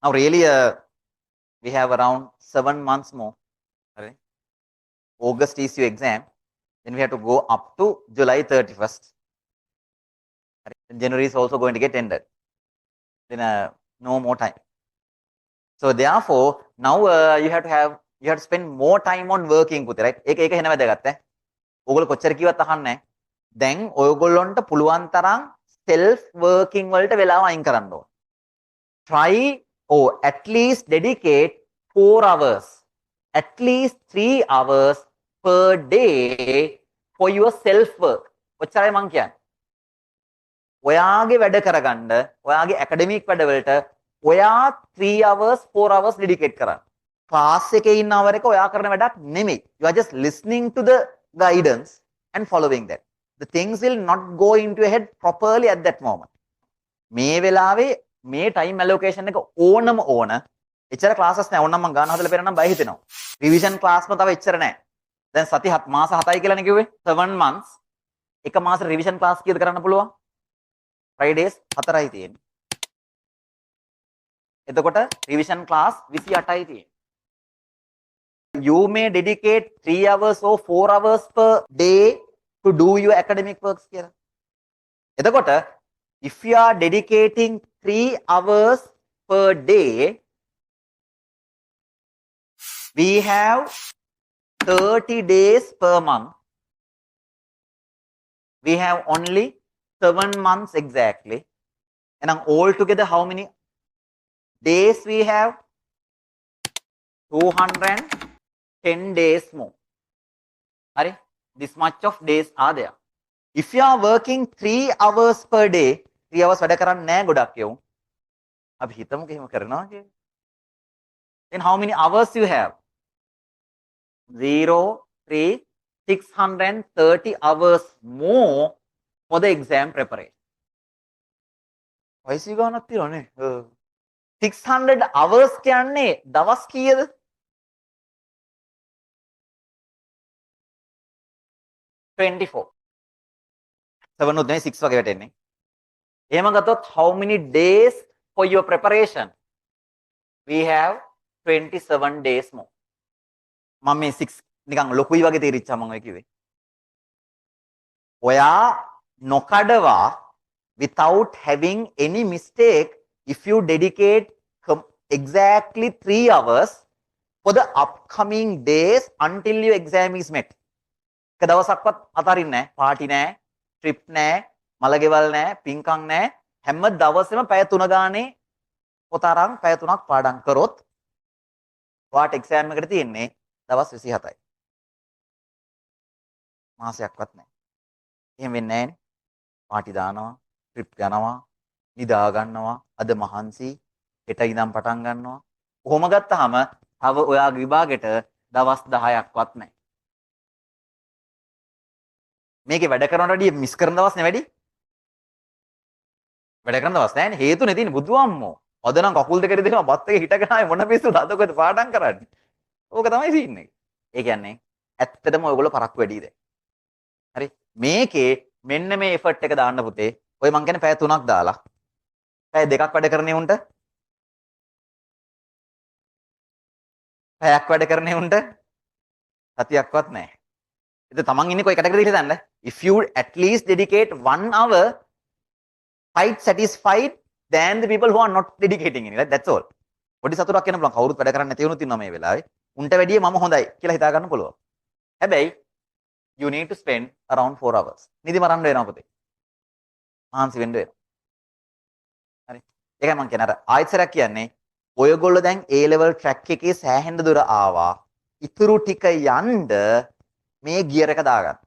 Now really we have around 7 months more. Right? August is your exam. Then we have to go up to July 31st. Right? Then January is also going to get ended. Then no more time. So therefore, now you have to spend more time on working පුතේ, right? ඒක ඒක වෙන වැදගත් ඈ. ඕගොල්ලෝ කොච්චර කිව්වත් අහන්නේ නැහැ. දැන් ඔයගොල්ලන්ට පුළුවන් තරම් self working වලට වෙලාව අයින් කරන්න ඕන. Try or at least dedicate 4 hours, at least 3 hours per day for your self work. ඔච්චරයි මං කියන්නේ. ඔයාගේ වැඩ කරගන්න, ඔයාගේ academic වැඩවලට ඔයා 3 hours 4 hours dedicate කරන්න. class එකේ ඉන්න hour එක ඔයා කරන වැඩක් නෙමෙයි. You are just listening to the guidance and following that. The things will not go into your head properly at that moment. මේ වෙලාවේ මේ time allocation එක ඕනම ඕන. එච්චර classes නැහැ. ඕනනම් මම ගාන හදලා පෙන්නනම් බය හිතෙනවා. revision class ම තව එච්චර නැහැ. දැන් සති මාස 7යි කියලානේ කිව්වේ. 7 months. එක මාස revision class කීයද කරන්න පුළුවන්? Fridays 4යි තියෙන්නේ. එතකොට revision class 28යි තියෙන්නේ. You may dedicate 3 hours or 4 hours per day to do your academic works කියලා. එතකොට if you are dedicating 3 hours per day, we have 30 days per month. We have only 7 months exactly. And all together how many days we have? 210 days more. Are this much of days are there. If you are working 3 hours per day, 3 hours වැඩ කරන්නේ නැහැ ගොඩක් යෝ. අපි හිතමුකෝ එහෙම කරනවා කියලා. Then how many hours you have? 0, 3, 630 hours more for the exam preparation. වයසි ගානක් තියෙනවනේ. 600 hours කියන්නේ දවස් කීයද? 24. 7 උත් නෙමෙයි 6 වගේ වැටෙන්නේ. එහෙම ගත්තොත් how many days for your preparation? We have 27 days more. මම මේ 6 නිකන් ලොකුයි වගේ තේරිච්චා මම ඔය කිව්වේ. ඔයා නොකඩවා without having any mistake, if you dedicate exactly 3 hours for the upcoming days until your exam is met. එක දවසක්වත් අතාරින්නේ නැහැ. පාටි නැහැ, ට්‍රිප් නැහැ, මලගෙවල් නැහැ, පින්කම් නැහැ. හැම දවසෙම පැය 3 ගානේ පොත අරන් පැය 3ක් පාඩම් කරොත් ඔයාට එක්සෑම් එකට තියෙන්නේ දවස් 27යි. මාසයක්වත් නැහැ. එහෙම වෙන්නේ නැහැනේ. පාටි දානවා, ට්‍රිප් යනවා, නිදා ගන්නවා, අද මහන්සි, හෙට ඉඳන් පටන් ගන්නවා. කොහොම ගත්තාම තව ඔයාගේ විභාගෙට දවස් 10ක්වත් නැහැ. මේකේ වැඩ කරනට වැඩිය මිස් කරන දවස් නේ වැඩි. වැඩ කරන දවස් නැහැනේ. හේතුනේ තියෙන්නේ බුදුහාමෝ. අද නම් කකුල් දෙකට දෙනවා බත් එක හිටගෙන ආයේ මොන පිස්සුද අද කොහෙද පාඩම් කරන්නේ. ඕක තමයි සීන් එක. ඒ කියන්නේ ඇත්තටම ඔයගොල්ලෝ පරක්කු වැඩි දැන්. හරි. මේකේ මෙන්න මේ එෆර්ට් එක දාන්න පුතේ. ඔය මං කියන්නේ පැය 3ක් දාලා. පැය 2ක් වැඩ කරන්නේ උන්ට. පැයක් වැඩ කරන්නේ උන්ට. සතියක්වත් නැහැ. ඉතින් තමන් ඉන්නේ කොයි කැටගරියකද දන්නද? If you at least dedicate 1 hour, quite satisfied than the people who are not dedicating any. That's all. පොඩි සතුටක් එන්න පුළුවන්. කවුරුත් වැඩ කරන්නේ නැති වුණොත් ඉන්නවා මේ වෙලාවේ. උන්ට වැඩිය මම හොඳයි කියලා හිතා ගන්න පුළුවන්. හැබැයි you need to spend around 4 hours. නිදි මරන්න වෙනවා පුතේ. මහන්සි වෙන්න වෙනවා. හරි. ඒකයි මම කියන්නේ අර ආයිසරක් කියන්නේ ඔයගොල්ලෝ දැන් A level track එකේ සෑහෙන දුර ආවා. ඉතුරු ටික යන්න මේ ගියර් එක දාගන්න.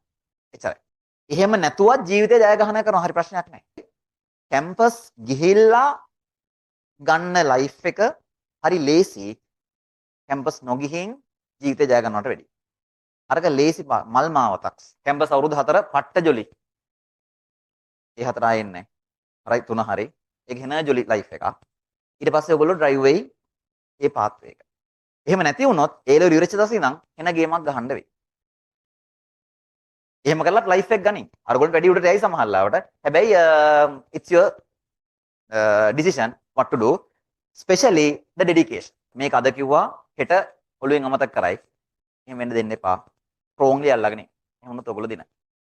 එච්චරයි. එහෙම නැතුවත් ජීවිතේ ජයග්‍රහණය කරනවා. හරි ප්‍රශ්නයක් නැහැ. කැම්පස් ගිහිල්ලා ගන්න ලයිෆ් එක හරි ලේසි. කැම්පස් නොගිහින් ජීවිතේ ජය ගන්නවට වැඩියි. අරක ලේසි මල් මාවතක්. කැම්පස් අවුරුදු 4 පට්ට ජොලි. ඒ 4 ආයෙන්නේ නැහැ. හරි 3 හරි. ඒක හෙන ජොලි ලයිෆ් එකක්. ඊට පස්සේ ඔයගොල්ලෝ ඩ්‍රයිව් වෙයි ඒ පාත් වේ එක. එහෙම නැති වුණොත් ඒ ලෙවල් ඉවරෙච්ච දවසේ ඉඳන් හෙන ගේමක් ගහන්න වෙයි. එහෙම කරලත් ලයිෆ් එක ගනින්. අරගොල්ලෝ වැඩි උඩට යයි සමහරලාවට. හැබැයි it's your decision what to do. especially the dedication. මේක අද කිව්වා හෙට ඔළුවෙන් අමතක කරයි. එහෙම වෙන්න දෙන්න එපා. strongly අල්ලගෙන. එහෙම වුණොත් ඔයගොල්ලෝ දිනයි.